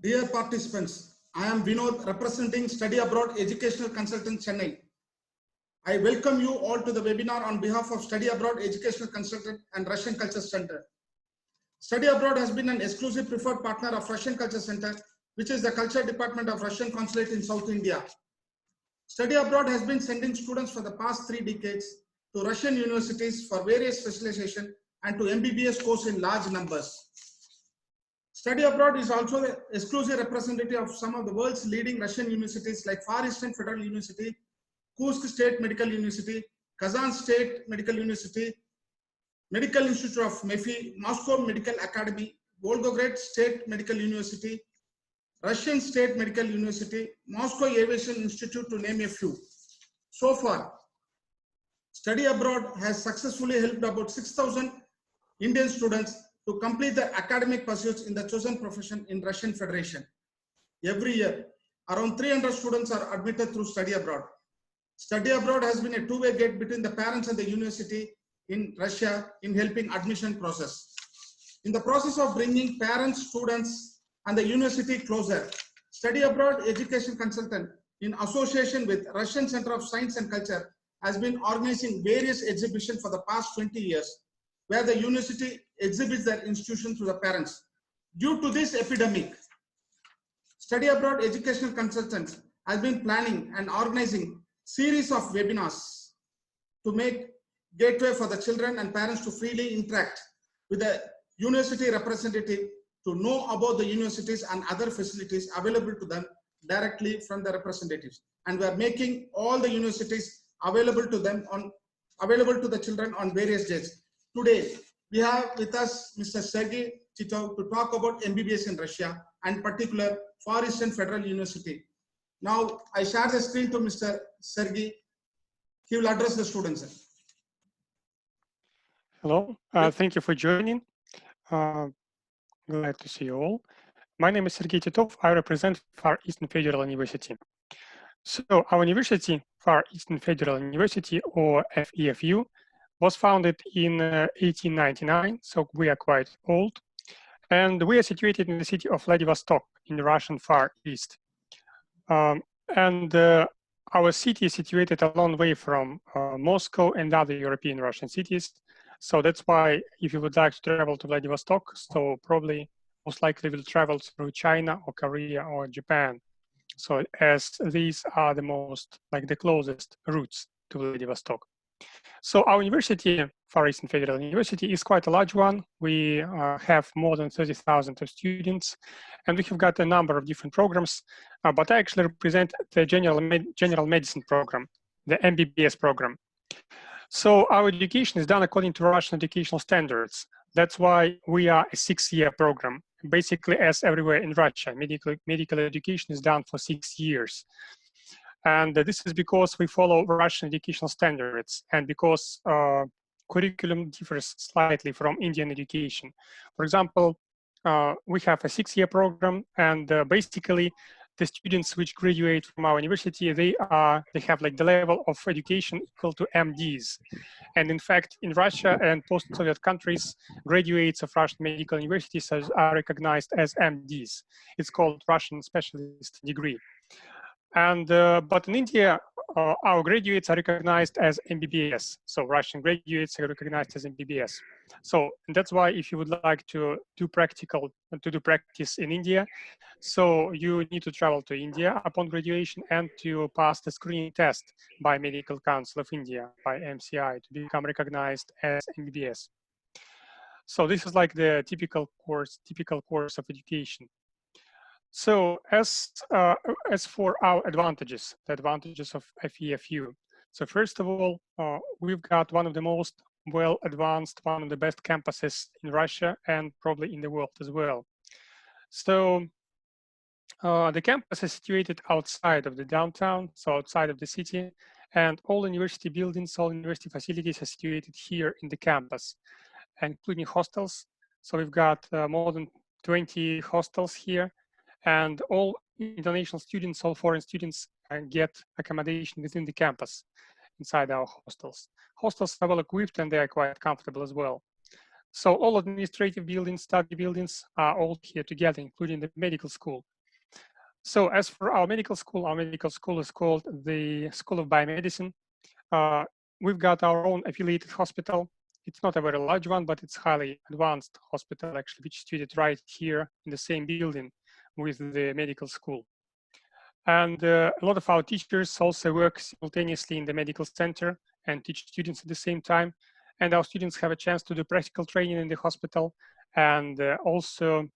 Dear participants, I am Vinod representing Study Abroad Educational Consultant Chennai. I welcome you all to the webinar on behalf of Study Abroad Educational Consultant and Russian Culture Center. Study Abroad has been an exclusive preferred partner of Russian Culture Center, which is the culture department of Russian Consulate in South India. Study Abroad has been sending students for the past 3 decades to Russian universities for various specialization and to MBBS course in large numbers. Study Abroad is also the exclusive representative of some of the world's leading Russian universities like Far Eastern Federal University, Kursk State Medical University, Kazan State Medical University, Medical Institute of MEFI, Moscow Medical Academy, Volgograd State Medical University, Russian State Medical University, Moscow Aviation Institute, to name a few. So far, Study Abroad has successfully helped about 6,000 Indian students to complete their academic pursuits in the chosen profession in Russian Federation. Every year, around 300 students are admitted through Study Abroad. Study Abroad has been a two-way gate between the parents and the university in Russia in helping admission process. In the process of bringing parents, students, and the university closer, Study Abroad Education Consultant, in association with Russian Center of Science and Culture, has been organizing various exhibitions for the past 20 years, where the university exhibits their institution to the parents. Due to this epidemic, Study Abroad Educational Consultants has been planning and organizing series of webinars to make gateway for the children and parents to freely interact with the university representative to know about the universities and other facilities available to them directly from the representatives. And we are making all the universities available to them available to the children on various days. Today, we have with us Mr. Sergey Titov to talk about MBBS in Russia and particular Far Eastern Federal University. Now, I share the screen to Mr. Sergey. He will address the students. Hello, thank you for joining. Glad to see you all. My name is Sergey Titov. I represent Far Eastern Federal University. So our university, Far Eastern Federal University, or FEFU, was founded in 1899, so we are quite old. And we are situated in the city of Vladivostok in the Russian Far East. Our city is situated a long way from Moscow and other European Russian cities. So that's why if you would like to travel to Vladivostok, so probably most likely will travel through China or Korea or Japan. So as these are the most, like the closest routes to Vladivostok. So our university, Far Eastern Federal University, is quite a large one. We have more than 30,000 students, and we have got a number of different programs, but I actually represent the general medicine program, the MBBS program. So our education is done according to Russian educational standards. That's why we are a 6-year program. Basically, as everywhere in Russia, medical education is done for 6 years. And this is because we follow Russian educational standards and because curriculum differs slightly from Indian education. For example, we have a 6-year program, and basically the students which graduate from our university, they have like the level of education equal to MDs. And in fact, in Russia and post-Soviet countries, graduates of Russian medical universities are recognized as MDs. It's called Russian specialist degree. And but in India, our graduates are recognized as MBBS. So Russian graduates are recognized as MBBS. So that's why if you would like to do practice in India, so you need to travel to India upon graduation and to pass the screening test by Medical Council of India, by MCI, to become recognized as MBBS. So this is like the typical course of education. So as for our advantages, the advantages of FEFU. So first of all, we've got one of the most well-advanced, one of the best campuses in Russia and probably in the world as well. So the campus is situated outside of the downtown, so outside of the city, and all university buildings, all university facilities are situated here in the campus, including hostels. So we've got more than 20 hostels here, and all international students, all foreign students get accommodation within the campus inside our hostels. Hostels are well equipped and they are quite comfortable as well. So all administrative buildings, study buildings are all here together, including the medical school. So as for our medical school is called the School of Biomedicine. We've got our own affiliated hospital. It's not a very large one, but it's highly advanced hospital actually, which is situated right here in the same building with the medical school. And a lot of our teachers also work simultaneously in the medical center and teach students at the same time. And our students have a chance to do practical training in the hospital. And also,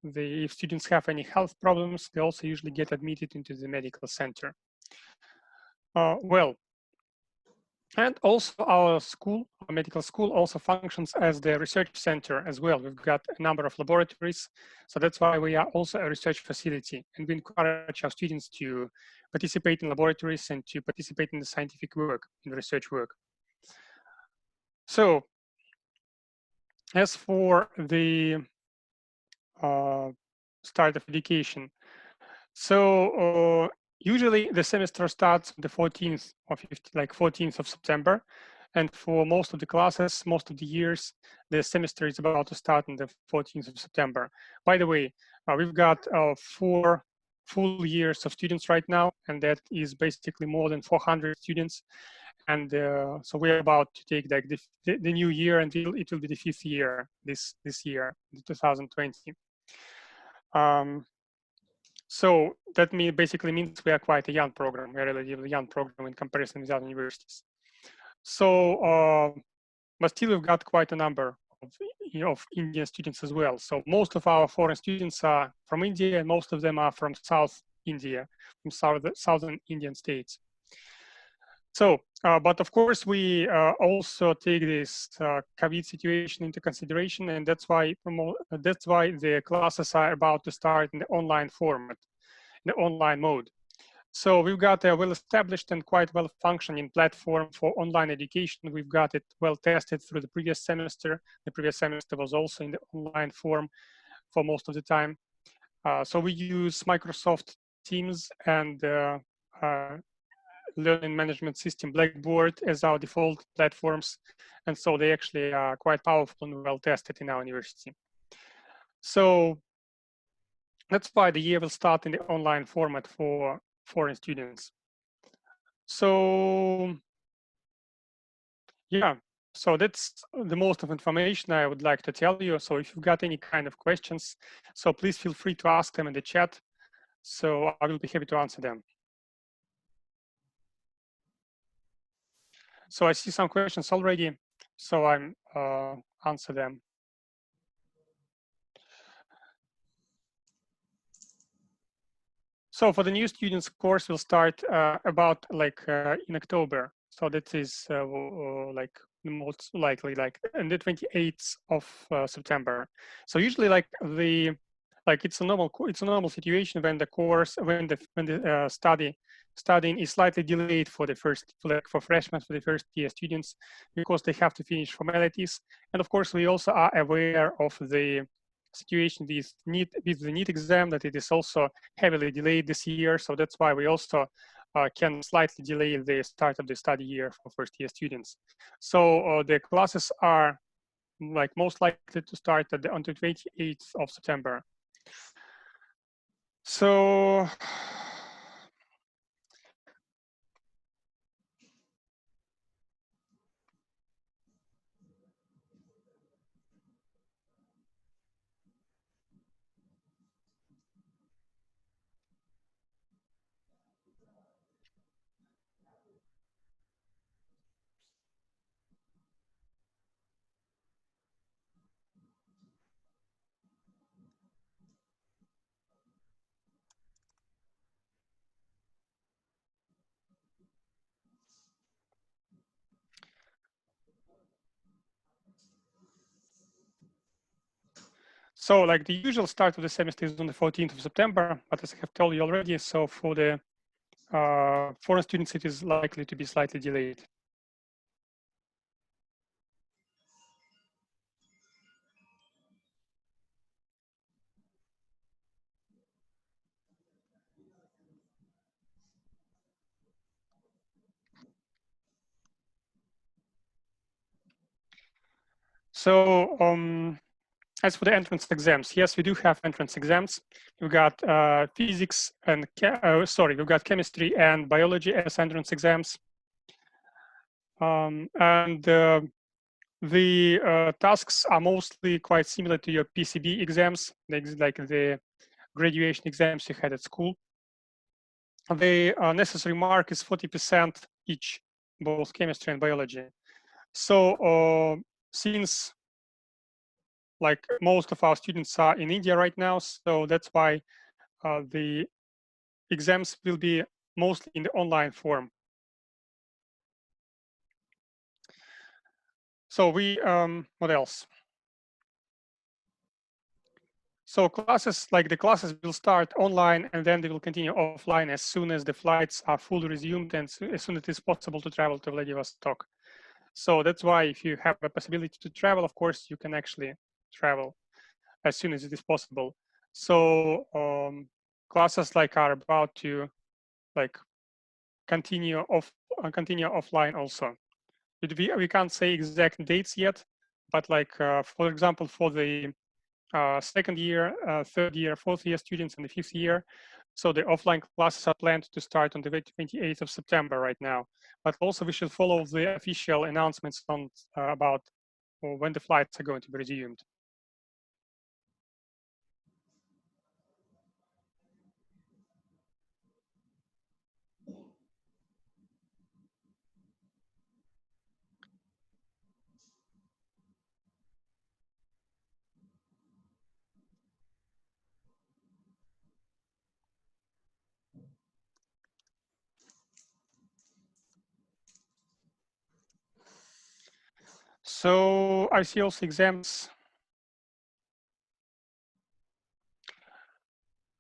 if students have any health problems, they also usually get admitted into the medical center. And also our school, our medical school also functions as the research center as well. We've got a number of laboratories. So that's why we are also a research facility. And we encourage our students to participate in laboratories and to participate in the scientific work, in research work. So as for the start of education, so usually the semester starts on the 14th or 14th of September. And for most of the classes, most of the years, the semester is about to start on the 14th of September. By the way, we've got 4 full years of students right now, and that is basically more than 400 students. And so we're about to take like the new year, and it will be the 5th year this year, 2020. So that basically means we are quite a young program. We're a relatively young program in comparison with other universities. So, but still we've got quite a number of Indian students as well. So most of our foreign students are from India, and most of them are from South India, from southern Indian states. So, but of course, we also take this COVID situation into consideration, and that's why the classes are about to start in the online format, in the online mode. So we've got a well-established and quite well-functioning platform for online education. We've got it well-tested through the previous semester. The previous semester was also in the online form for most of the time. So we use Microsoft Teams and learning management system Blackboard as our default platforms. And so they actually are quite powerful and well tested in our university. So that's why the year will start in the online format for foreign students. So yeah, so that's the most of information I would like to tell you. So if you've got any kind of questions, so please feel free to ask them in the chat. So I will be happy to answer them. So I see some questions already, so I'm answer them. So for the new students, course will start about in October. So that is like most likely like on the 28th of September. So usually it's a normal situation when the course when the studying is slightly delayed for the first for freshmen, for the first year students, because they have to finish formalities. And of course we also are aware of the situation with the NEET exam, that it is also heavily delayed this year. So that's why we also can slightly delay the start of the study year for first year students. So the classes are most likely to start on the 28th of September. So So like the usual start of the semester is on the 14th of September, but as I have told you already, so for the foreign students, it is likely to be slightly delayed. So as for the entrance exams, yes, we do have entrance exams. We've got physics and we've got chemistry and biology as entrance exams. The tasks are mostly quite similar to your PCB exams, like the graduation exams you had at school. The necessary mark is 40% each, both chemistry and biology. So since like most of our students are in India right now, so that's why the exams will be mostly in the online form. So what else? So classes, like the classes will start online and then they will continue offline as soon as the flights are fully resumed and as soon as it is possible to travel to Vladivostok. So that's why if you have a possibility to travel, of course, you can actually travel as soon as it is possible. So classes like are about to like continue offline also. We can't say exact dates yet, but like for example, for the second year, third year, fourth year students and the fifth year. So the offline classes are planned to start on the 28th of September right now. But also we should follow the official announcements on about when the flights are going to be resumed. So I see also exams.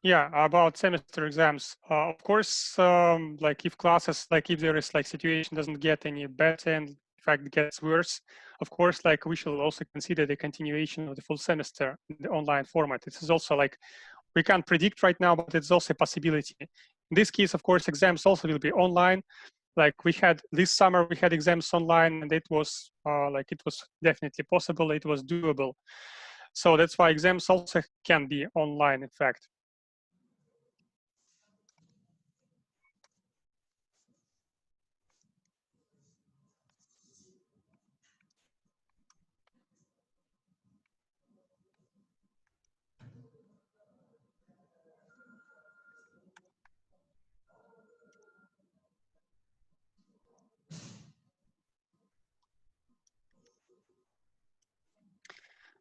Yeah, about semester exams. Of course, like if classes, like if there is like situation doesn't get any better and in fact gets worse, of course, like we should also consider the continuation of the full semester in the online format. This is also like, we can't predict right now, but it's also a possibility. In this case, of course, exams also will be online. Like we had this summer, we had exams online and it was like, it was definitely possible, it was doable. So that's why exams also can be online, in fact.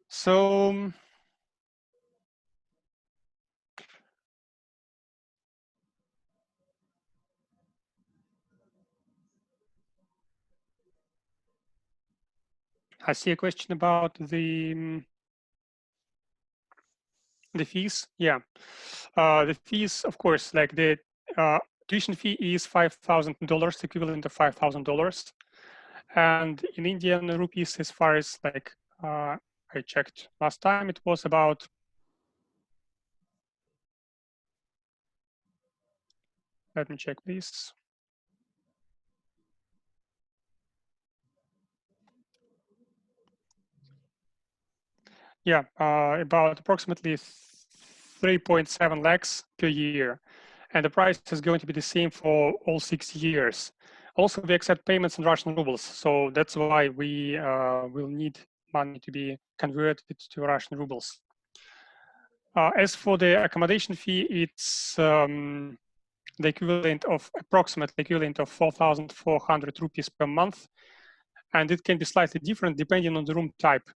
So I see a question about the fees. Yeah, the fees, of course, like the tuition fee is $5,000, equivalent to $5,000, and in Indian rupees, as far as like I checked last time, it was about. Let me check, please. Yeah, about approximately 3.7 lakhs per year. And the price is going to be the same for all 6 years. Also, we accept payments in Russian rubles. So that's why we will need money to be converted to Russian rubles. As for the accommodation fee, it's the equivalent of approximately equivalent of 4,400 rupees per month. And it can be slightly different depending on the room type.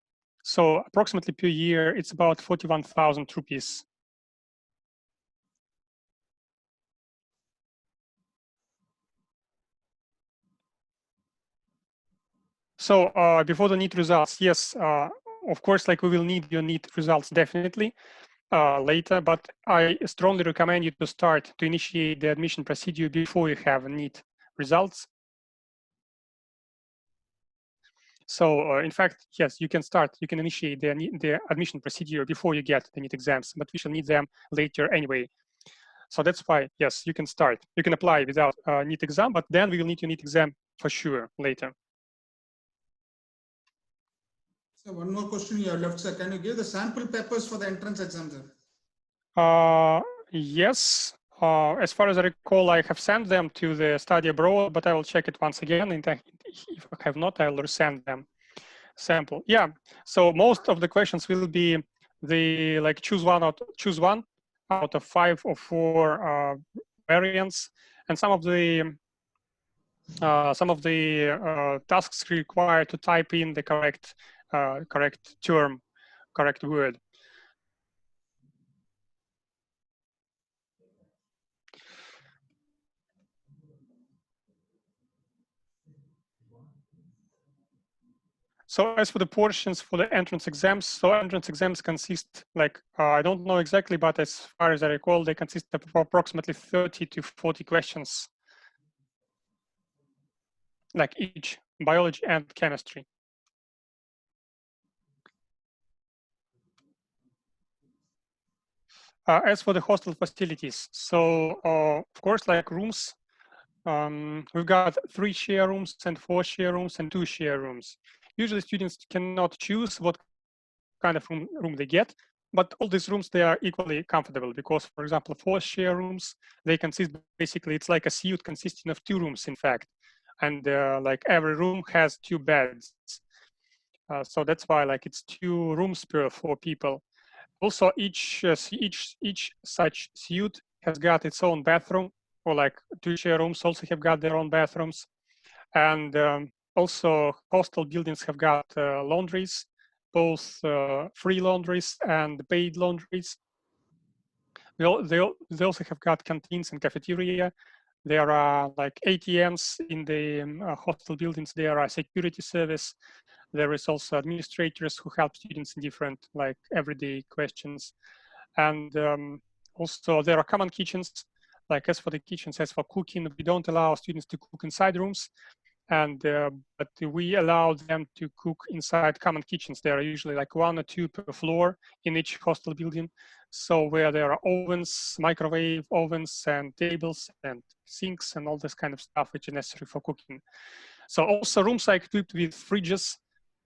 So approximately per year, it's about 41,000 rupees. So before the NEET results, yes, of course, like we will need your NEET results definitely later, but I strongly recommend you to start to initiate the admission procedure before you have NEET results. So in fact, yes, you can initiate the admission procedure before you get the NEET exams, but we shall need them later anyway. So that's why, yes, you can start. You can apply without NEET exam, but then we will need your NEET exam for sure later. So one more question you have left, sir. Can you give the sample papers for the entrance exam, sir? Yes. As far as I recall, I have sent them to the study abroad, but I will check it once again. And if I have not, I will resend them sample. Yeah. So most of the questions will be the like choose one out of 5 or 4 variants, and some of the tasks require to type in the correct term, correct word. So as for the portions for the entrance exams, so entrance exams consist like, I don't know exactly, but as far as I recall, they consist of approximately 30 to 40 questions, like each, biology and chemistry. As for the hostel facilities, so of course, like rooms, we've got 3 share rooms and 4 share rooms and 2 share rooms. Usually students cannot choose what kind of room they get, but all these rooms, they are equally comfortable because, for example, 4 share rooms, they consist basically, it's like a suite consisting of 2 rooms, in fact. And like every room has 2 beds. So that's why like it's 2 rooms per 4 people. Also, each such suite has got its own bathroom, or like 2 share rooms also have got their own bathrooms. And also hostel buildings have got laundries, both free laundries and paid laundries. They also have got canteens and cafeteria. There are like ATMs in the hostel buildings. There are security service. There is also administrators who help students in different like everyday questions. And also there are common kitchens. Like as for the kitchens, as for cooking, we don't allow students to cook inside rooms. And but we allow them to cook inside common kitchens. There are usually like 1 or 2 per floor in each hostel building. So where there are ovens, microwave ovens, and tables and sinks and all this kind of stuff which is necessary for cooking. So also rooms are equipped with fridges,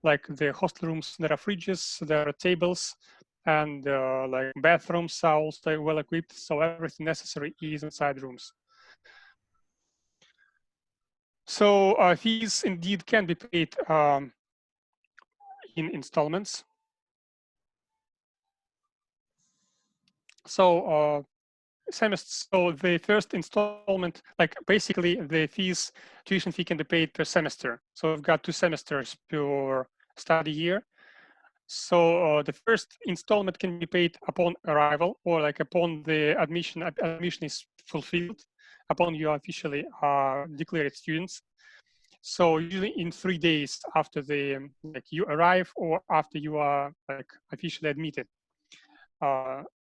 like the hostel rooms. There are fridges, there are tables, and like bathrooms are also well equipped. So everything necessary is inside rooms. So fees indeed can be paid in installments. So so the first installment, like basically the tuition fee can be paid per semester. So we've got 2 semesters per study year. So the first installment can be paid upon arrival, or like upon the admission is fulfilled, upon you are officially declared students. So usually in 3 days after like you arrive or after you are like officially admitted.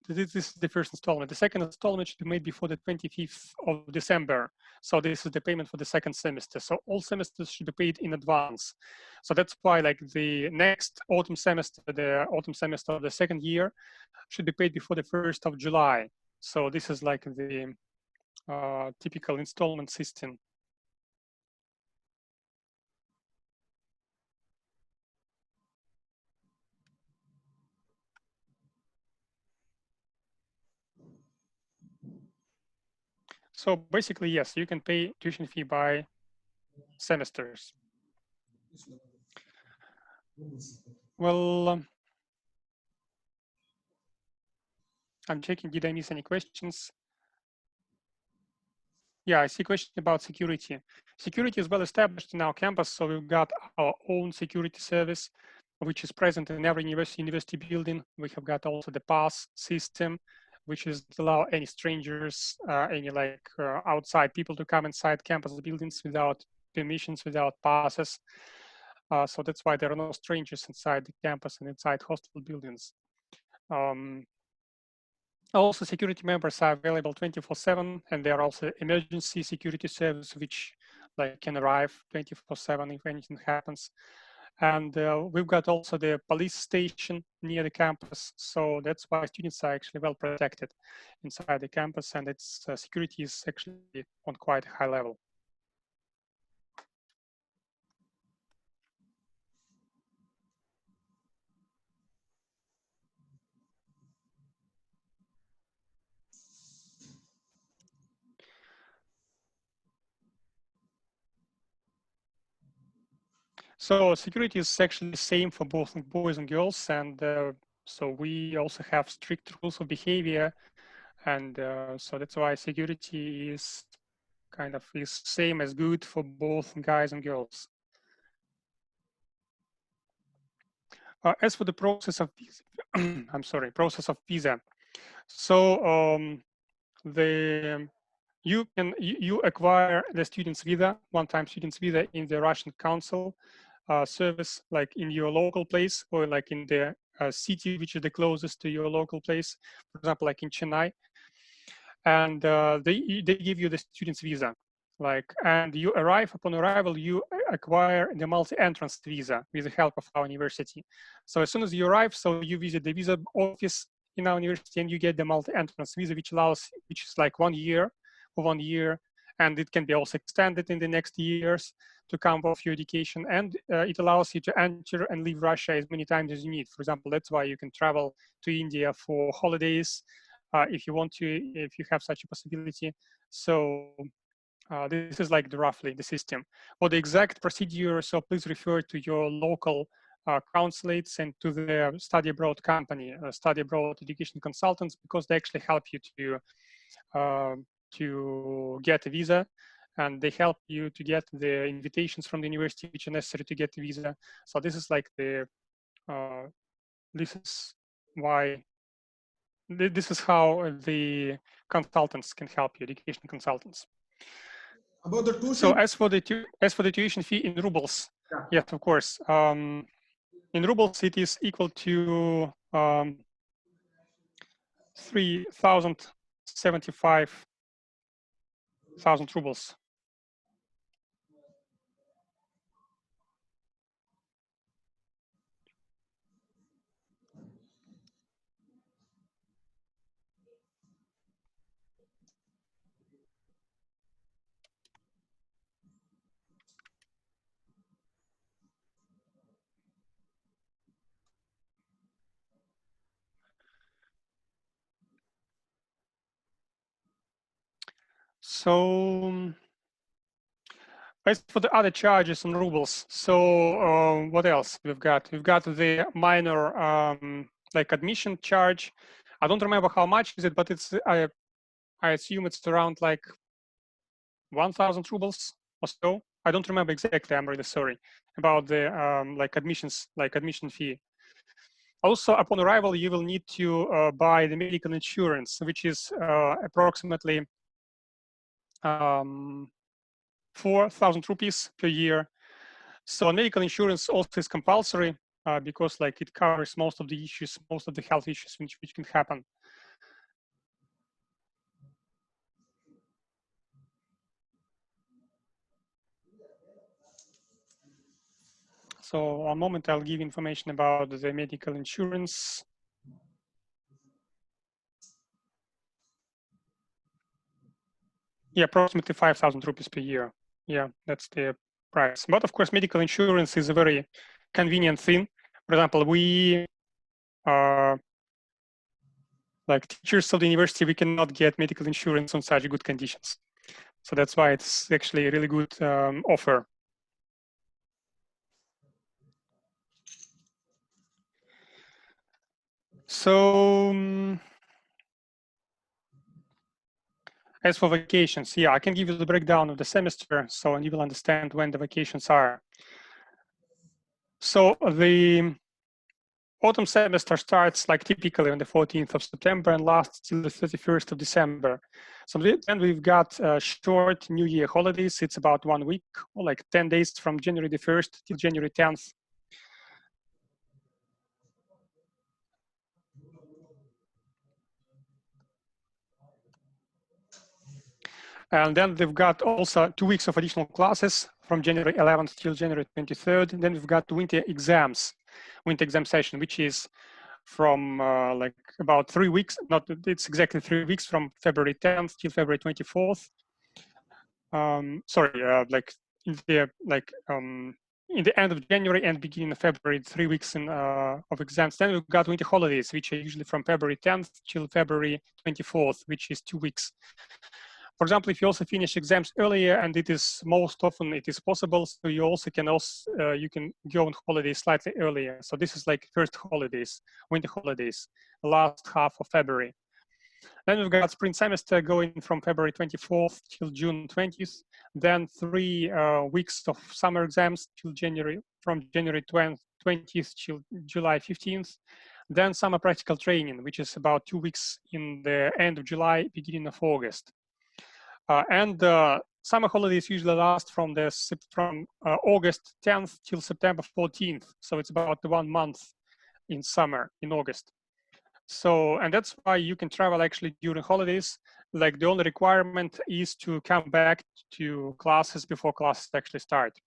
This is the first installment. The second installment should be made before the 25th of December. So this is the payment for the second semester. So all semesters should be paid in advance. So that's why like the next autumn semester, the autumn semester of the second year should be paid before the 1st of July. So this is like the typical installment system. So basically, yes, you can pay tuition fee by semesters. Well, I'm checking, did I miss any questions? Yeah, I see a question about security. Security is well established in our campus, so we've got our own security service, which is present in every university building. We have got also the pass system, which is to allow any strangers, any like outside people to come inside campus buildings without permissions, without passes. So that's why there are no strangers inside the campus and inside hostel buildings. Also, security members are available 24/7, and there are also emergency security service which like can arrive 24/7 if anything happens. And we've got also the police station near the campus, so that's why students are actually well protected inside the campus, and its security is actually on quite a high level. So security is actually the same for both boys and girls, and so we also have strict rules of behavior, and so that's why security is kind of is same as good for both guys and girls. As for the process of visa, I'm sorry, process of visa. So you acquire the student's visa, one-time student's visa in the Russian Council service, like in your local place or like in the city which is the closest to your local place, for example, like in Chennai. And they give you the student's visa, like, and you arrive, upon arrival, you acquire the multi-entrance visa with the help of our university. So as soon as you arrive, so you visit the visa office in our university and you get the multi-entrance visa, which is like 1 year for 1 year, and it can be also extended in the next years to come off your education, and it allows you to enter and leave Russia as many times as you need. For example, that's why you can travel to India for holidays if you want to, if you have such a possibility. So this is like roughly the system. For the exact procedure, so please refer to your local consulates and to the study abroad company, study abroad education consultants, because they actually help you to get a visa, and they help you to get the invitations from the university which are necessary to get the visa. So this is like the, this is why, this is how the consultants can help you, education consultants. About the tuition. So as for the tuition fee in rubles, Yeah. yes, of course. In rubles, it is equal to 3,075,000 rubles. So as for the other charges on rubles, so what else we've got? We've got the minor like admission charge. I don't remember how much is it, but it's I assume it's around like 1,000 rubles or so. I don't remember exactly. I'm really sorry about the like admission fee. Also, upon arrival, you will need to buy the medical insurance, which is approximately 4,000 rupees per year. So medical insurance also is compulsory because like it covers most of the issues, most of the health issues which can happen. So one moment, I'll give information about the medical insurance. Yeah, approximately 5,000 rupees per year. Yeah, that's the price. But of course, medical insurance is a very convenient thing. For example, we like teachers of the university, we cannot get medical insurance on such good conditions. So that's why it's actually a really good offer. So as for vacations, yeah, I can give you the breakdown of the semester, so you will understand when the vacations are. So the autumn semester starts like typically on the 14th of September and lasts till the 31st of December. So then we've got short New Year holidays. It's about 1 week, or like 10 days from January the 1st till January 10th. And then they've got also 2 weeks of additional classes from January 11th till January 23rd. And then we've got winter exam session, which is from like about 3 weeks, it's exactly 3 weeks, from February 10th till February 24th. Like in the end of January and beginning of February, 3 weeks of exams. Then we've got winter holidays, which are usually from February 10th till February 24th, which is 2 weeks. For example, if you also finish exams earlier, and it is most often it is possible, so you also can you can go on holidays slightly earlier. So this is like first holidays, winter holidays, the last half of February. Then we've got spring semester going from February 24th till June 20th. Then 3 weeks of summer exams till January, from January 20th till July 15th. Then summer practical training, which is about 2 weeks in the end of July, beginning of August. And summer holidays usually last from August 10th till September 14th. So it's about 1 month in summer, in August. So, and that's why you can travel actually during holidays. Like the only requirement is to come back to classes before classes actually start.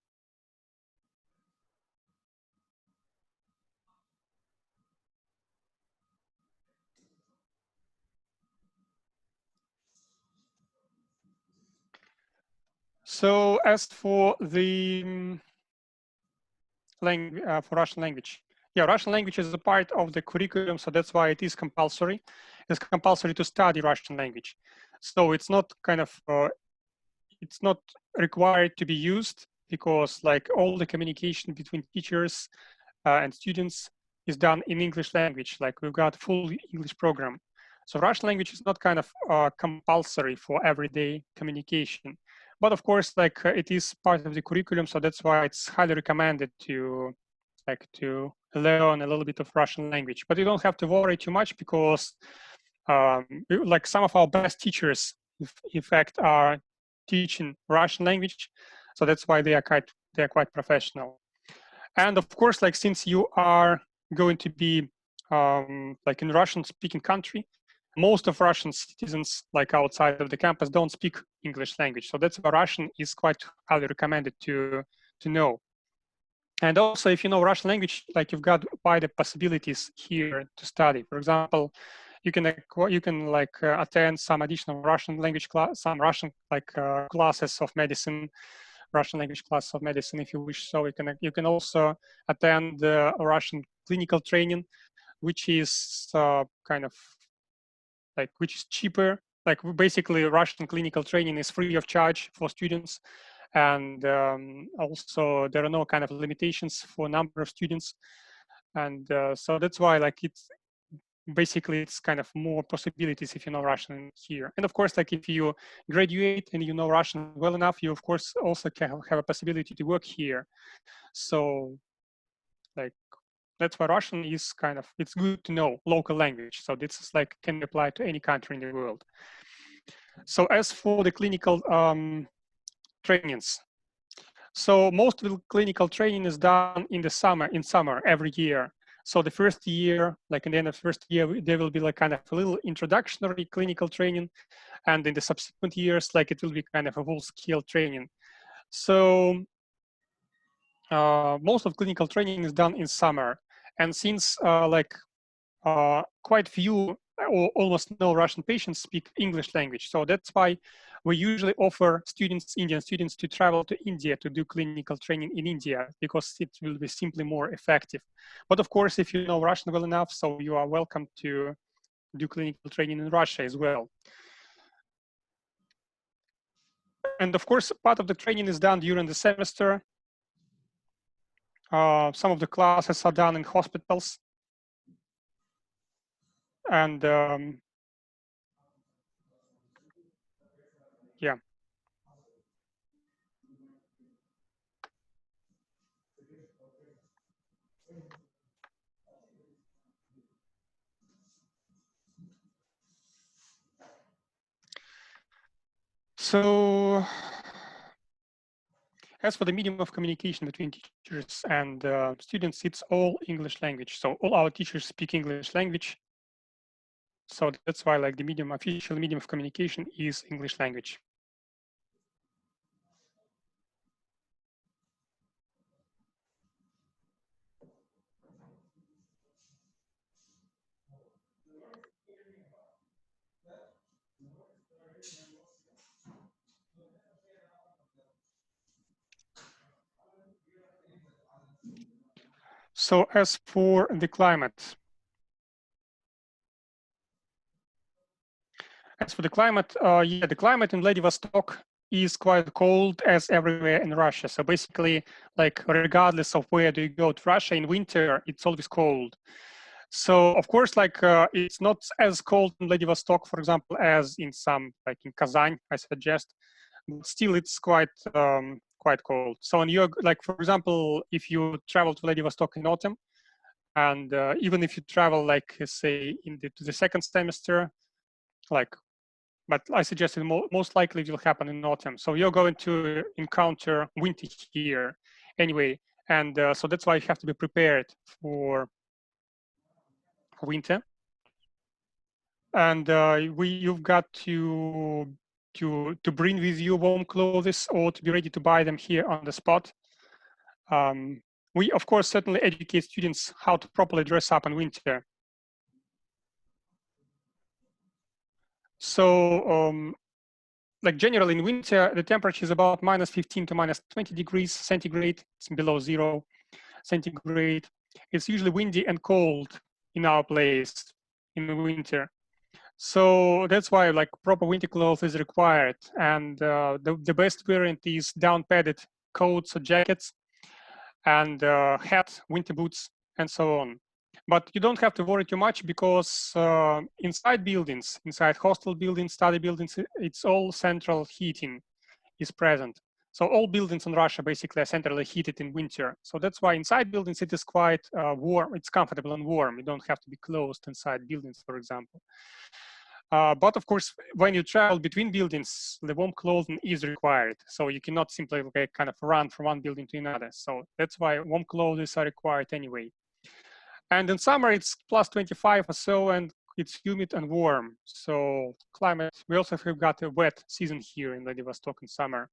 So as for the for Russian language, yeah, Russian language is a part of the curriculum, so that's why it is compulsory. It's compulsory to study Russian language. So it's not kind of, it's not required to be used, because like all the communication between teachers and students is done in English language. Like we've got full English program. So Russian language is not kind of compulsory for everyday communication. But of course, like it is part of the curriculum, so that's why it's highly recommended to learn a little bit of Russian language. But you don't have to worry too much, because like some of our best teachers, in fact, are teaching Russian language, so that's why they are quite professional. And of course, like since you are going to be like in Russian-speaking country, most of Russian citizens, like outside of the campus, don't speak English language. So that's why Russian is quite highly recommended to know. And also, if you know Russian language, like you've got wider possibilities here to study. For example, you can attend some additional Russian language class, some Russian classes of medicine, Russian language class of medicine if you wish. So you can also attend the Russian clinical training, which is which is cheaper. Like basically Russian clinical training is free of charge for students. And also there are no kind of limitations for number of students. And so that's why like it's kind of more possibilities if you know Russian here. And of course, like if you graduate and you know Russian well enough, you of course also can have a possibility to work here. So like that's why Russian is kind of, it's good to know local language. So this is like can apply to any country in the world. So as for the clinical trainings, so most of the clinical training is done in summer every year. So the first year, like in the end of the first year, there will be like kind of a little introductory clinical training. And in the subsequent years, like it will be kind of a full-scale training. So most of clinical training is done in summer. And since quite few or almost no Russian patients speak English language. So that's why we usually offer students, Indian students, to travel to India to do clinical training in India, because it will be simply more effective. But of course, if you know Russian well enough, so you are welcome to do clinical training in Russia as well. And of course, part of the training is done during the semester. Some of the classes are done in hospitals. And yeah. So as for the medium of communication between teachers and students, it's all English language. So all our teachers speak English language. So that's why like the official medium of communication is English language. So as for the climate, As for the climate, yeah, the climate in Vladivostok is quite cold as everywhere in Russia. So basically, like regardless of where do you go to Russia in winter, it's always cold. So of course, like it's not as cold in Vladivostok, for example, as in some like in Kazan, I suggest, but still it's quite cold. So when you're like, for example, if you travel to Vladivostok in autumn, and even if you travel like say to the second semester, like, but I suggest it most likely it will happen in autumn. So you're going to encounter winter here anyway, and so that's why you have to be prepared for winter. And you've got to bring with you warm clothes or to be ready to buy them here on the spot. We of course certainly educate students how to properly dress up in winter. So like generally in winter, the temperature is about -15 to -20 degrees centigrade. It's below 0 centigrade. It's usually windy and cold in our place in the winter. So that's why like proper winter clothes is required. And the best variant is down padded coats or jackets and hat, winter boots, and so on. But you don't have to worry too much because inside buildings, inside hostel buildings, study buildings, it's all central heating is present. So all buildings in Russia basically are centrally heated in winter. So that's why inside buildings it is quite warm. It's comfortable and warm. You don't have to be closed inside buildings, for example. But of course, when you travel between buildings, the warm clothing is required. So you cannot simply kind of run from one building to another. So that's why warm clothes are required anyway. And in summer, it's +25 or so, and it's humid and warm. So climate, we also have got a wet season here in Vladivostok in summer.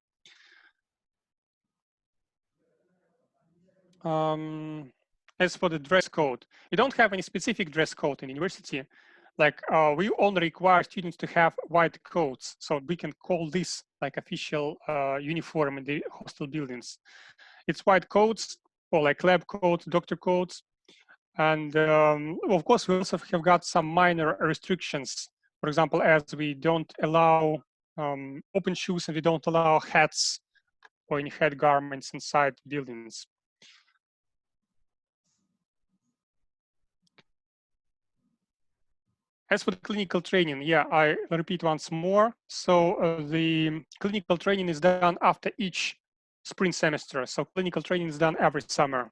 As for the dress code, you don't have any specific dress code in university. Like we only require students to have white coats. So we can call this like official uniform in the hostel buildings. It's white coats or like lab coats, doctor coats. And of course, we also have got some minor restrictions. For example, as we don't allow open shoes and we don't allow hats or any head garments inside buildings. As for the clinical training, yeah, I repeat once more. So the clinical training is done after each spring semester. So clinical training is done every summer.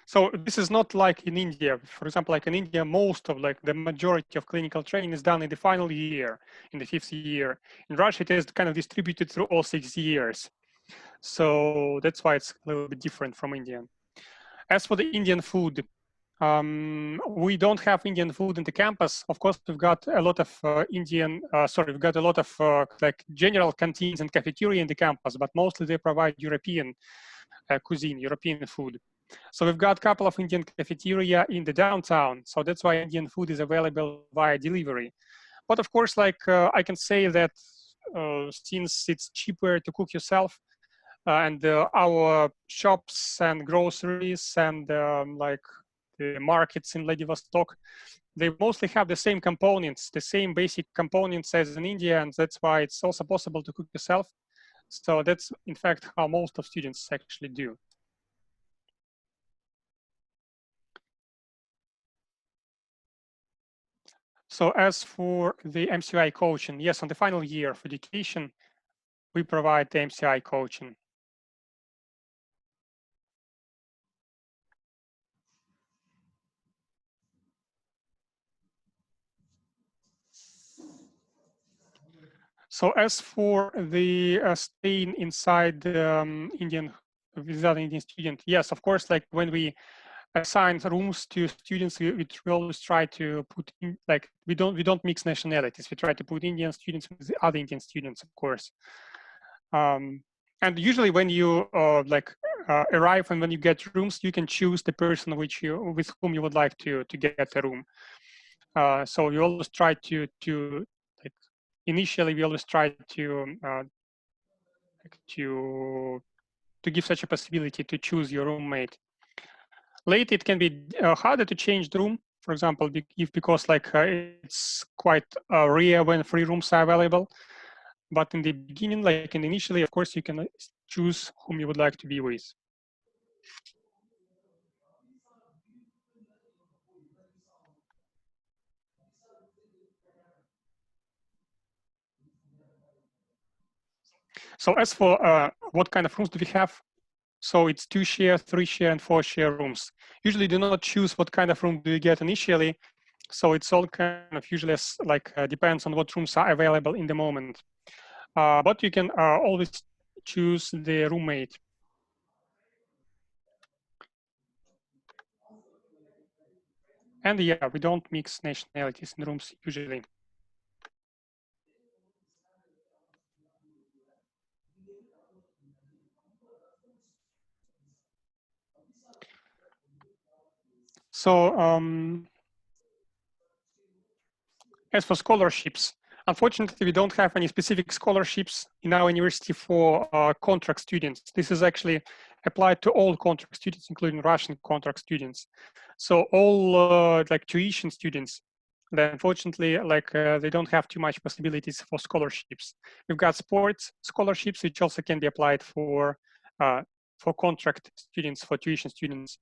So this is not like in India. For example, like in India, most of like the majority of clinical training is done in the final year, in the 5th year. In Russia, it is kind of distributed through all 6 years. So that's why it's a little bit different from India. As for the Indian food, we don't have Indian food in the campus. Of course, we've got a lot of we've got a lot of like general canteens and cafeteria in the campus, but mostly they provide European cuisine, European food. So we've got a couple of Indian cafeteria in the downtown. So that's why Indian food is available via delivery. But of course, like I can say that since it's cheaper to cook yourself, and our shops and groceries and like the markets in Vladivostok, they mostly have the same components, the same basic components as in India, and that's why it's also possible to cook yourself. So that's in fact how most of students actually do. So as for the MCI coaching, yes, on the final year of education, we provide the MCI coaching. So as for the staying inside Indian, without Indian student, yes, of course, like when we assign rooms to students, we always try to put in, like, we don't mix nationalities. We try to put Indian students with the other Indian students, of course. And usually when you like arrive and when you get rooms, you can choose the person with whom you would like to get a room. So we always try to like initially we always try to give such a possibility to choose your roommate. Later, it can be harder to change the room. For example, because like it's quite rare when free rooms are available. But in the beginning, like initially, of course, you can choose whom you would like to be with. So as for what kind of rooms do we have? So it's 2-share, 3-share, and 4-share rooms. Usually do not choose what kind of room do you get initially. So it's all kind of usually depends on what rooms are available in the moment. But you can always choose the roommate. And yeah, we don't mix nationalities in rooms usually. So as for scholarships, unfortunately, we don't have any specific scholarships in our university for contract students. This is actually applied to all contract students, including Russian contract students. So all like tuition students, then unfortunately, they don't have too much possibilities for scholarships. We've got sports scholarships, which also can be applied for contract students, for tuition students.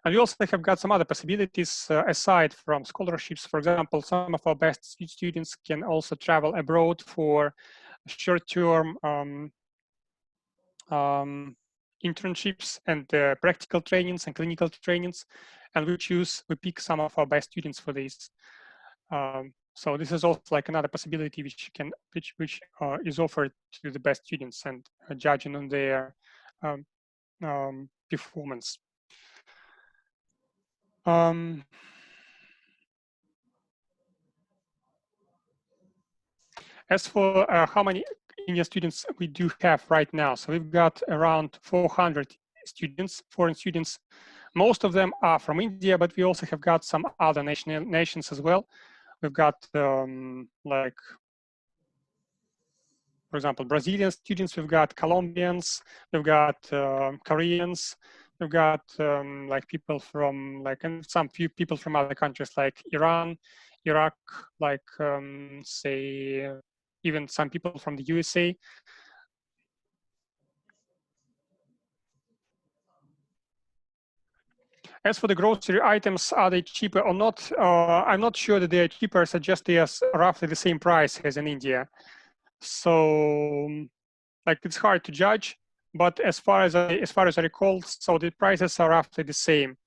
And we also have got some other possibilities aside from scholarships. For example, some of our best students can also travel abroad for short-term internships and practical trainings and clinical trainings. And we pick some of our best students for this. So this is also like another possibility which is offered to the best students and judging on their performance. As for how many Indian students we do have right now, so we've got around 400 students, foreign students. Most of them are from India, but we also have got some other nations as well. We've got for example, Brazilian students, we've got Colombians, we've got Koreans, we've got like people from and some few people from other countries like Iran, Iraq, say even some people from the USA. As for the grocery items, are they cheaper or not? I'm not sure that they are cheaper. I suggest they are roughly the same price as in India. So it's hard to judge, but as far as I recall, so the prices are roughly the same.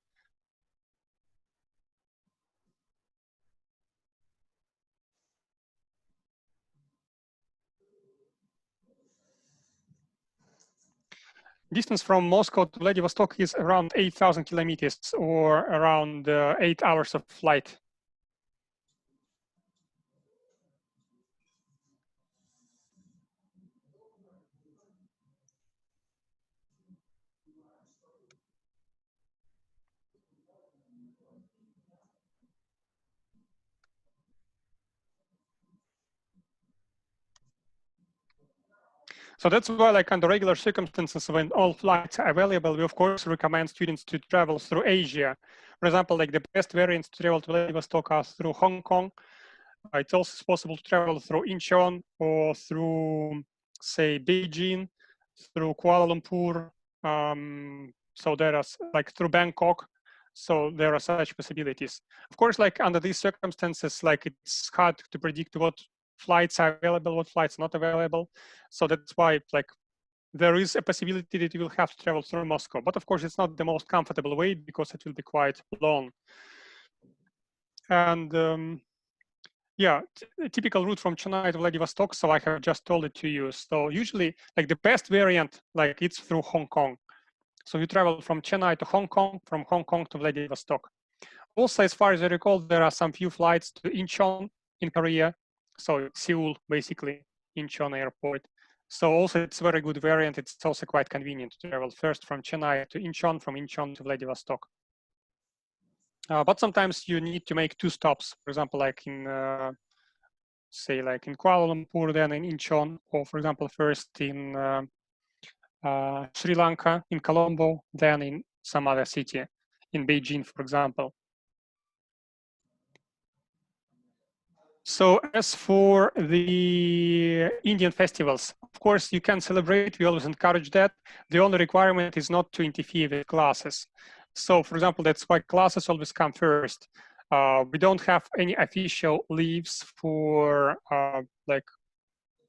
Distance from Moscow to Vladivostok is around 8,000 kilometers, or around 8 hours of flight. So that's why, under regular circumstances, when all flights are available, we of course recommend students to travel through Asia. For example, the best variants to travel to Vladivostok are through Hong Kong. It's also possible to travel through Incheon or through, say, Beijing, through Kuala Lumpur. So there are through Bangkok. So there are such possibilities. Of course, under these circumstances, it's hard to predict what flights are available, what flights are not available. So that's why there is a possibility that you will have to travel through Moscow. But of course, it's not the most comfortable way because it will be quite long. And yeah, a typical route from Chennai to Vladivostok, so I have just told it to you. So usually, the best variant, it's through Hong Kong. So you travel from Chennai to Hong Kong, from Hong Kong to Vladivostok. Also, as far as I recall, there are some few flights to Incheon in Korea. So Seoul, basically, Incheon airport. So also it's a very good variant. It's also quite convenient to travel first from Chennai to Incheon, from Incheon to Vladivostok. But sometimes you need to make 2 stops, for example, like in, say, like in Kuala Lumpur, then in Incheon, or for example, first in Sri Lanka, in Colombo, then in some other city, in Beijing, for example. So as for the Indian festivals, of course, you can celebrate. We always encourage that. The only requirement is not to interfere with classes. So for example, that's why classes always come first. We don't have any official leaves for like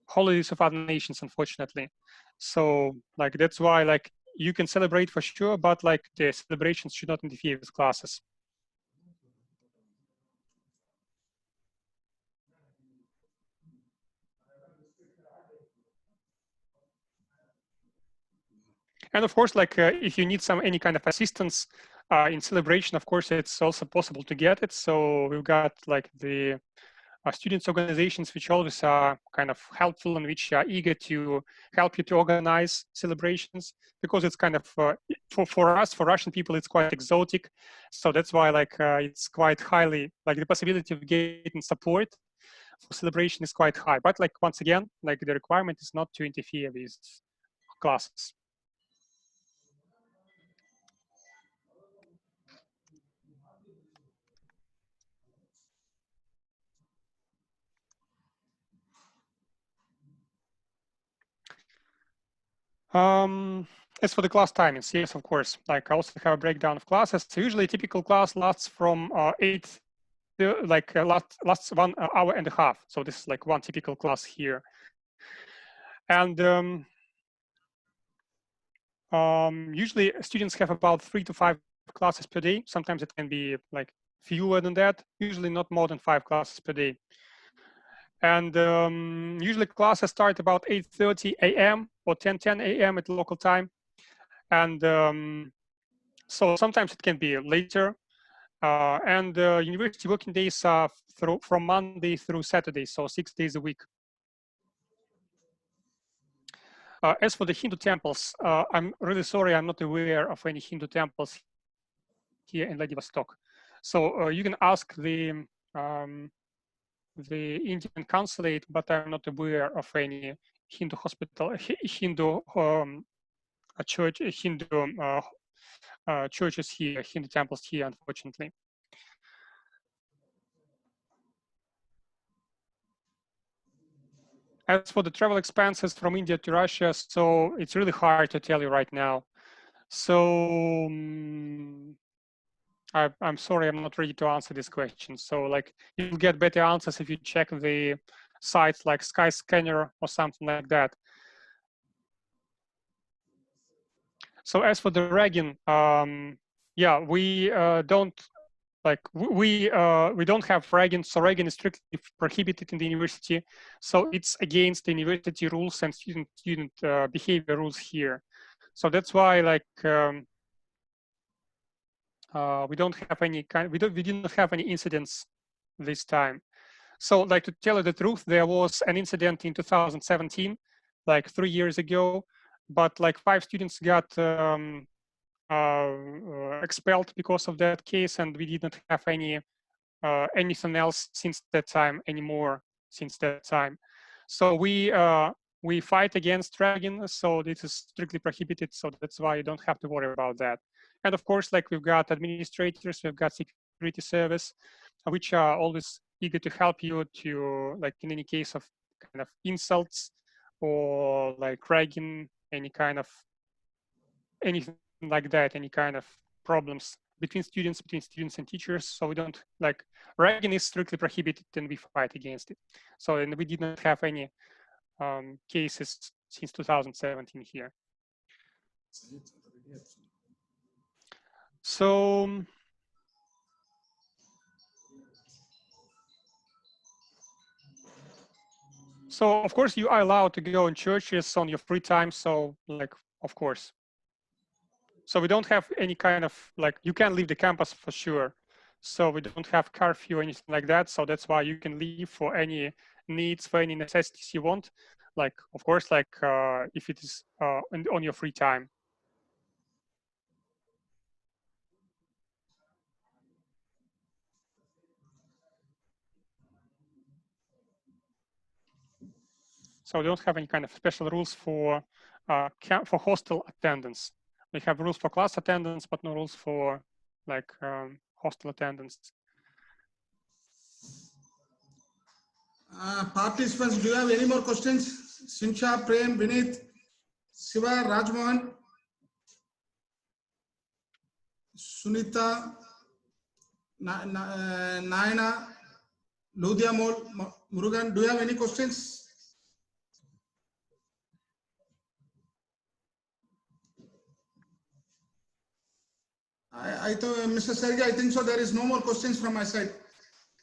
holidays of other nations, unfortunately. So like that's why like you can celebrate for sure, but like the celebrations should not interfere with classes. And of course, like if you need any kind of assistance in celebration, of course, it's also possible to get it. So we've got like the students organizations, which always are kind of helpful and which are eager to help you to organize celebrations, because it's kind of, for us, for Russian people, it's quite exotic. So that's why like it's quite highly, like the possibility of getting support for celebration is quite high. But like, once again, like the requirement is not to interfere with classes. As for the class timings, yes, of course. Like I also have a breakdown of classes. So usually a typical class lasts from 8, lasts 1 hour and a half. So this is like one typical class here. And usually students have about 3 to 5 classes per day. Sometimes it can be like fewer than that, usually not more than 5 classes per day. And usually classes start about 8:30 a.m. or 10:10 a.m. at local time. And so sometimes it can be later. And university working days are from Monday through Saturday, so 6 days a week. As for the Hindu temples, I'm really sorry, I'm not aware of any Hindu temples here in Vladivostok. So you can ask the Indian consulate, but I'm not aware of any Hindu hospital, Hindu church, Hindu churches here, Hindu temples here, unfortunately. As for the travel expenses from India to Russia, so it's really hard to tell you right now. So I'm sorry, I'm not ready to answer this question. So like you'll get better answers if you check the sites like Skyscanner or something like that. So as for the ragging, yeah, we don't like we don't have ragging. So ragging is strictly prohibited in the university. So it's against the university rules and student behavior rules here. So that's why like we don't have any we didn't have any incidents this time. So like to tell you the truth, there was an incident in 2017, like 3 years ago, but like 5 students got expelled because of that case, and we didn't have anything else since that time anymore. Since that time, so we fight against ragging. So this is strictly prohibited. So that's why you don't have to worry about that. And of course, like we've got administrators, we've got security service, which are always eager to help you to, like in any case of kind of insults or like ragging, any kind of anything like that, any kind of problems between students and teachers. So we don't like, ragging is strictly prohibited and we fight against it. So, and we did not have any cases since 2017 here. So of course you are allowed to go in churches on your free time. So like, of course. So we don't have any kind of like, you can leave the campus for sure. So we don't have curfew or anything like that. So that's why you can leave for any needs, for any necessities you want. like, of course, like if it is on your free time. So we don't have any kind of special rules for hostel attendance. We have rules for class attendance, but no rules for like hostel attendance. Participants, do you have any more questions? Sinsha, Prem, Vinith, Shiva, Rajmohan, Sunita, Naina, Ludia Mol, Murugan, do you have any questions? I thought, Mr. Sergey, I think so. There is no more questions from my side.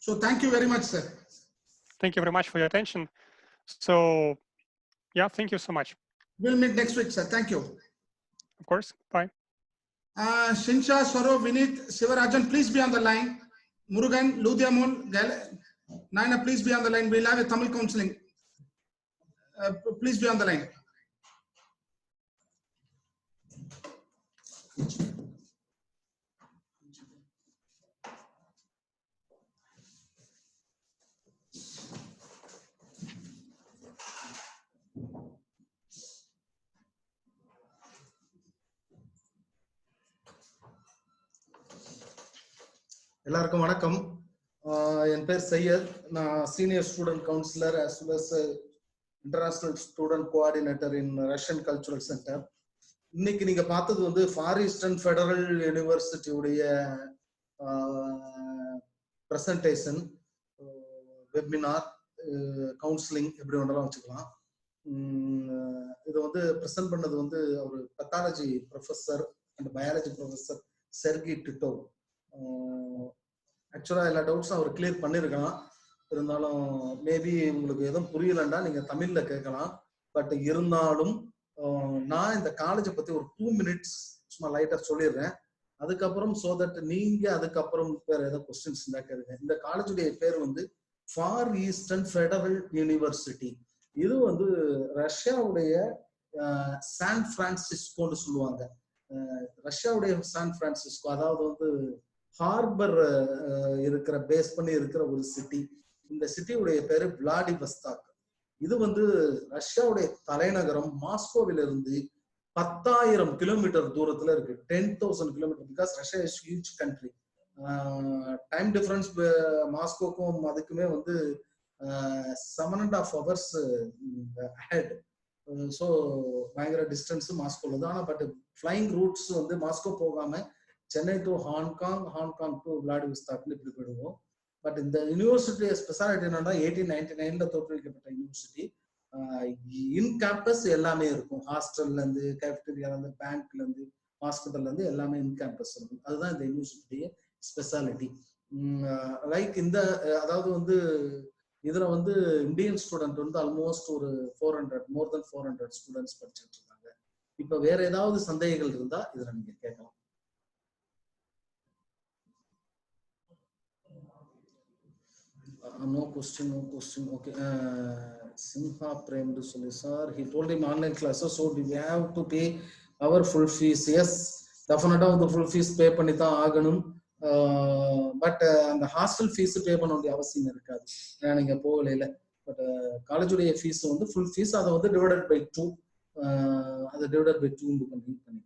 So thank you very much, sir. Thank you very much for your attention. So yeah, thank you so much. We'll meet next week, sir. Thank you. Of course. Bye. Shinsha, Swaro, Vinith, Sivarajan, please be on the line. Murugan, Ludhiamon, Naina, please be on the line. We'll have a Tamil counseling. Please be on the line. எல்லாருக்கும் வணக்கம். என் பேர் சையத். நான் senior student counsellor as well as international student coordinator in Russian cultural centre. இன்னைக்கு நீங்க பார்த்தது வந்து far eastern federal யூனிவர்சிட்டியுடைய presentation, webinar, counselling எப்படி வேணாலும் வச்சுக்கலாம். இது வந்து ப்ரெசென்ட் பண்ணது வந்து ஒரு pathology professor and biology professor Sergey Tito. ஆக்சுவலா எல்லா டவுட்ஸும் அவர் கிளியர் பண்ணிருக்கலாம். இருந்தாலும் மேபி உங்களுக்கு எதுவும் புரியலன்னா நீங்க தமிழ்ல கேட்கலாம். பட் இருந்தாலும் நான் இந்த காலேஜை பத்தி ஒரு 2 minutes சும்மா லைட்டா சொல்லிடுறேன். அதுக்கப்புறம் சோ தட் நீங்க அதுக்கப்புறம் வேற ஏதாவது கொஸ்டின்ஸ் இருந்தா கேளுங்க. இந்த காலேஜுடைய பேர் வந்து ஃபார் ஈஸ்டர்ன் ஃபெடரல் யூனிவர்சிட்டி. இது வந்து ரஷ்யாவுடைய சான் பிரான்சிஸ்கோன்னு சொல்லுவாங்க. ரஷ்யாவுடைய சான் பிரான்சிஸ்கோ, அதாவது வந்து ஹார்பர் இருக்கிற பேஸ் பண்ணி இருக்கிற ஒரு சிட்டி. இந்த சிட்டியுடைய பேரு விளாடிவஸ்டாக். இது வந்து ரஷ்யாவுடைய தலைநகரம் மாஸ்கோவிலிருந்து 10,000 கிலோமீட்டர் தூரத்துல இருக்கு. 10,000 kilometre. Because Russia is huge country. Time difference மாஸ்கோக்கும் அதுக்குமே வந்து 7.5 hours ahead. ஸோ பயங்கர டிஸ்டன்ஸ் மாஸ்கோல தான். ஆனால் பட் ஃபிளைங் ரூட்ஸ் வந்து மாஸ்கோ போகாம Chennai to Hong Kong, Hong Kong to விளாடிவஸ்டாக்னு இப்படி போயிடுவோம். பட் இந்த யூனிவர்சிட்டி ஸ்பெஷாலிட்டி என்னன்னா 1899 தோற்றுவிக்கப்பட்ட யூனிவர்சிட்டி. இன் கேம்பஸ் எல்லாமே இருக்கும். ஹாஸ்டல்ல இருந்து, கேஃபிடேரியால இருந்து, பேங்க்ல இருந்து, ஹாஸ்பிட்டல்ல இருந்து எல்லாமே இன் கேம்பஸ் இருக்கும். அதுதான் இந்த யூனிவர்சிட்டிய ஸ்பெஷாலிட்டி. லைக் இந்த அதாவது வந்து இதுல வந்து இந்தியன் ஸ்டூடெண்ட் வந்து ஆல்மோஸ்ட் ஒரு 400 மோர் தென் 400 ஸ்டூடெண்ட்ஸ் படிச்சுட்டு இருக்காங்க. இப்ப வேற ஏதாவது சந்தேகங்கள் இருந்தா இதுல நீங்க கேட்கலாம். No question. Okay. Simha Prem to Soli sir, he told him online classes, so we have to pay our full fees. Yes, definitely the full fees pay பண்ணிதா ஆகணும். பட் அந்த ஹாஸ்டல் ஃபீஸ் பே பண்ண வேண்டிய அவசியம் இருக்காது. நீங்க போகல. But காலேஜுடைய ஃபீஸ் வந்து ஃபுல் ஃபீஸ், அதை வந்து டிவைடட் பை 2 பண்ணிக்கலாம்.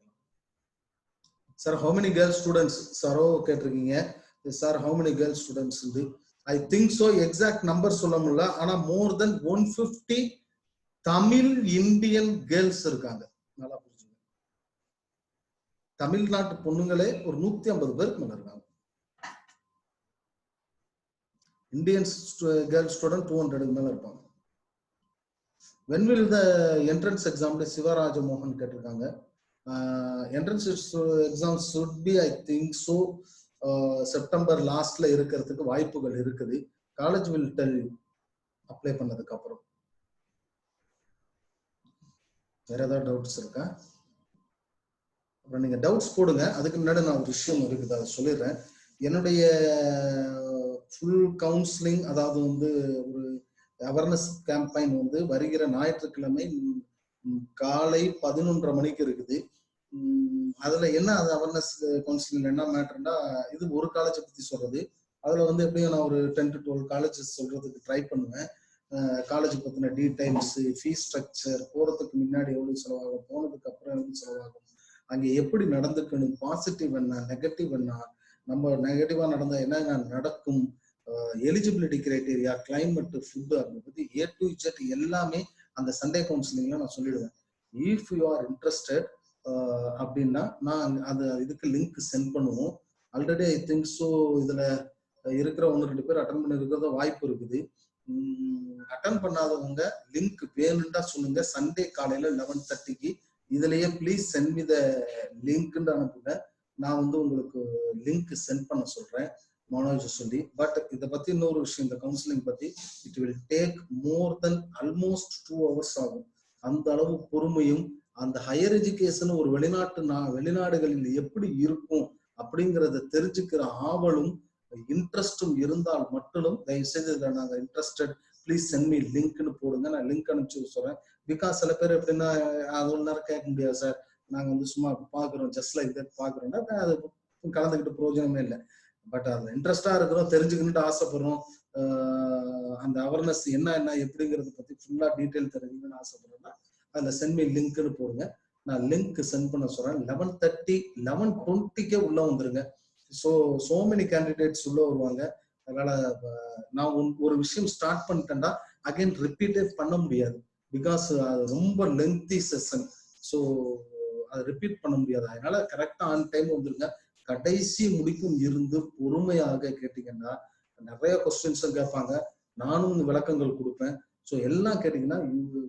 Sir how many girls students சாரோ கேட்டிருக்கீங்க. Sir how many girls students வந்து I think so exact number சொல்ல முடியல. ஆனா more than 150 Tamil Indian girls இருக்காங்க. நல்லா புரிஞ்சுங்க. தமிழ்நாட்டு பொண்ணுங்களே ஒரு 150 பேருக்கு மேல இருக்காங்க. இந்தியன் கேர்ள்ஸ் ஸ்டூடெண்ட் 200 மேல இருப்பாங்க. when will the entrance exam சிவராஜ மோகன் கேட்டிருக்காங்க. entrance exam should be I think so September லாஸ்ட்ல இருக்கிறதுக்கு வாய்ப்புகள் இருக்குது. College will tell you apply பண்ணதுக்கு அப்புறம். வேற ஏதாவது டவுட்ஸ் இருக்கா? அப்புறம் நீங்க டவுட்ஸ் போடுங்க. அதுக்கு முன்னாடி நான் ஒரு விஷயம் இருக்குது, அதை சொல்லிடுறேன். என்னுடைய ஃபுல் கவுன்சிலிங், அதாவது வந்து ஒரு அவேர்னஸ் கேம்பெயின் வந்து வருகிற ஞாயிற்றுக்கிழமை காலை 11:30 மணிக்கு இருக்குது. அதுல என்ன அது அவேர்னஸ் கவுன்சிலிங் என்ன மேட்டர்னா, இது ஒரு காலேஜை பத்தி சொல்றது. அதுல வந்து எப்படியும் நான் ஒரு 10 to 12 காலேஜஸ் சொல்றதுக்கு ட்ரை பண்ணுவேன். காலேஜ் பத்தின டீடைல்ஸ், ஃபீஸ் ஸ்ட்ரக்சர், போறதுக்கு முன்னாடி எவ்வளவு செலவாகும், போனதுக்கு அப்புறம் எவ்வளவு செலவாகும், அங்க எப்படி நடந்துக்கணும், பாசிட்டிவ் என்ன, நெகட்டிவ் என்ன, நம்ம நெகட்டிவா நடந்தா என்ன நடக்கும், எலிஜிபிலிட்டி கிரைட்டீரியா, கிளைமேட், ஃபுட், அதை பத்தி A to Z எல்லாமே அந்த சண்டே கவுன்சிலிங்ல நான் சொல்லிடுவேன். இஃப் யூ ஆர் இன்ட்ரெஸ்டட் அப்படின்னா நான் அது இதுக்கு லிங்க் சென்ட் பண்ணுவோம். ஆல்ரெடி ஐ திங்க் ஸோ இதுல இருக்கிற 1-2 பேர் அட்டன் பண்ண இருக்கிறத வாய்ப்பு இருக்குது. அட்டன் பண்ணாதவங்க லிங்க் வேணும்டா சொல்லுங்க. சண்டே காலையில 11:30க்கு இதுலயே ப்ளீஸ் சென்ட் மீ த லிங்க்னு அனுப்புங்க. நான் வந்து உங்களுக்கு லிங்க் சென்ட் பண்ண சொல்றேன் மனோஜ் சொல்லி. பட் இதை பத்தி இன்னொரு விஷயம், இந்த கவுன்சிலிங் பத்தி it will take more then almost 2 hours ஆகும். அந்த அளவு பொறுமையும், அந்த ஹையர் எஜுகேஷன் ஒரு வெளிநாடுகளில் எப்படி இருக்கும் அப்படிங்கிறத தெரிஞ்சுக்கிற ஆவலும் இன்ட்ரெஸ்டும் இருந்தால் மட்டும் தயவு செய்து நாங்க இன்ட்ரெஸ்டட் ப்ளீஸ் சென்ட் மீ லிங்க்னு போடுங்க. நான் லிங்க் அனுப்பிச்சு சொல்றேன். பிகாஸ் சில பேர் எப்படின்னா அது ஒரு நேரம் கேட்க முடியாது சார், நாங்க வந்து சும்மா பாக்குறோம், ஜஸ்ட் லைக் தட் பாக்குறோம்னா அது கலந்துக்கிட்டு பிரயோஜனமே இல்லை. பட் அதுல இன்ட்ரெஸ்டா இருக்கிறோம், தெரிஞ்சுக்கணுட்டு ஆசைப்படுறோம், அந்த அவேர்னஸ் என்ன எப்படிங்கிறத பத்தி ஃபுல்லா டீட்டெயில் தெரிஞ்சுக்கணும்னு ஆசைப்படுறோம்னா அதுல சென்ட் மீ லிங்க்னு போடுங்க. நான் லிங்க் சென்ட் பண்ண சொல்றேன். 11:30 11:20 உள்ள வந்துருங்க. சோ மெனி கேண்டிடேட்ஸ் உள்ள வருவாங்க. அதனால நான் ஒரு விஷயம் ஸ்டார்ட் பண்ணிட்டேன்டா அகைன் ரிப்பீட்டே பண்ண முடியாது. பிகாஸ் அது ரொம்ப லென்த்தி செஷன். ஸோ அதை ரிப்பீட் பண்ண முடியாது. அதனால கரெக்டா ஆன் டைம் வந்துருங்க. கடைசி முடிக்கும் இருந்து பொறுமையாக கேட்டீங்கன்னா நிறைய கொஸ்டின்ஸும் கேட்பாங்க, நானும் விளக்கங்கள் கொடுப்பேன். ஸோ எல்லாம் கேட்டீங்கன்னா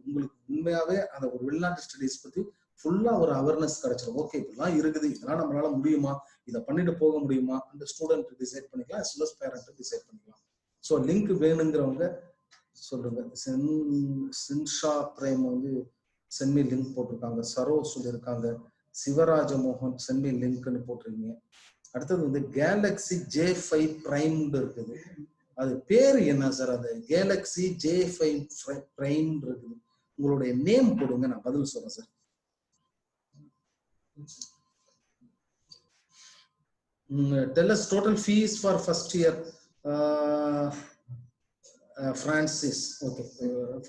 உங்களுக்கு உண்மையாவே அந்த ஒரு வெளிநாட்டு ஸ்டடீஸ் பத்தி ஃபுல்லா ஒரு அவேர்னஸ் கிடைச்சிடும். ஓகே இதெல்லாம் இருக்குது, இதெல்லாம் நம்மளால முடியுமா, இதை பண்ணிட்டு போக முடியுமா, அந்த ஸ்டூடெண்ட் டிசைட் பண்ணிக்கலாம், as well as parent decide பண்ணிக்கலாம். ஸோ லிங்க் வேணுங்கிறவங்க சொல்லுங்க. சின்ஷா பிரேம் வந்து சென்மி லிங்க் போட்டிருக்காங்க, சரோ சொல்லியிருக்காங்க, சிவராஜமோகன் சென்மி லிங்க்னு போட்டிருக்கீங்க. அடுத்தது வந்து கேலக்ஸி J5 பிரைம்டு இருக்குது. அது பேரு என்ன சார்? அது கேலக்ஸி J5 பிரைம் இருக்குது. உங்களுடைய நேம் போடுங்க, நான் பதில் சொல்றேன் sir. Tell us total fees for first year. Francis. Okay,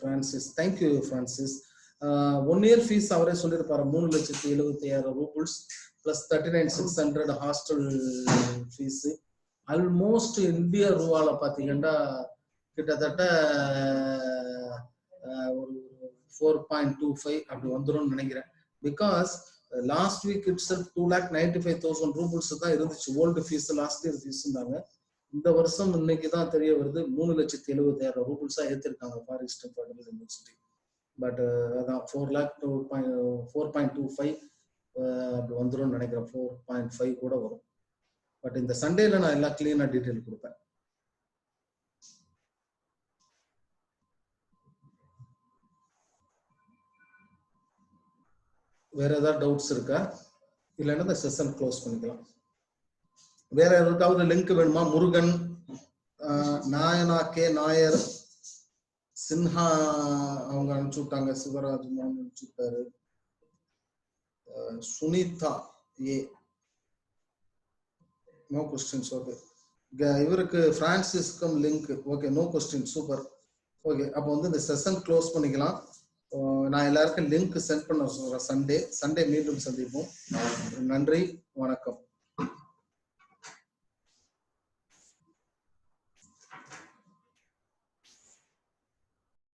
Francis. Thank you, Francis. 1 year fees அவரே சொல்லிருப்பாரு, 3,75,000 roubles plus 39,600 hostel fees. Almost இந்திய ரூபால பாத்தீங்கன்னா கிட்டத்தட்ட ஒரு 4.25 அப்படி வந்துடும் நினைக்கிறேன். Because last week itself 2,95,000 roubles தான் இருந்துச்சு ஓல்டு ஃபீஸ், லாஸ்ட் இயர் ஃபீஸ்னாங்க. இந்த வருஷம் இன்னைக்கு தான் தெரிய வருது 3,70,000 ரூபல்ஸா ஏற்றிருக்காங்க far eastern federal university. But அதான் 4.25 அப்படி வந்துடும் நினைக்கிறேன், 4.5 கூட வரும். பட் இந்த சண்டேல நான் எல்லாம் கிளீனா டீட்டெயில் கொடுப்பேன். வேற ஏதாவது டவுட்ஸ் இருக்கா? இல்லைன்னா இந்த செஷன் க்ளோஸ் பண்ணிக்கலாம். வேற யாருக்காவது லிங்க் வேணுமா? முருகன், நாயனா கே நாயர், சின்ஹா அவங்க அனுப்பிச்சு விட்டாங்க, சிவராஜ் அனுப்பிச்சு விட்டாரு, Sunitha A, no questions. Okay, இவருக்கு பிரான்சிஸ்கம் link, okay no question, super. Okay, அப்போ வந்து இந்த செஷன் க்ளோஸ் பண்ணிக்கலாம். நான் எல்லாருக்கும் லிங்க் சென்ட் பண்ண சொல்றேன். சண்டே மீண்டும் சந்திப்போம். நன்றி, வணக்கம்.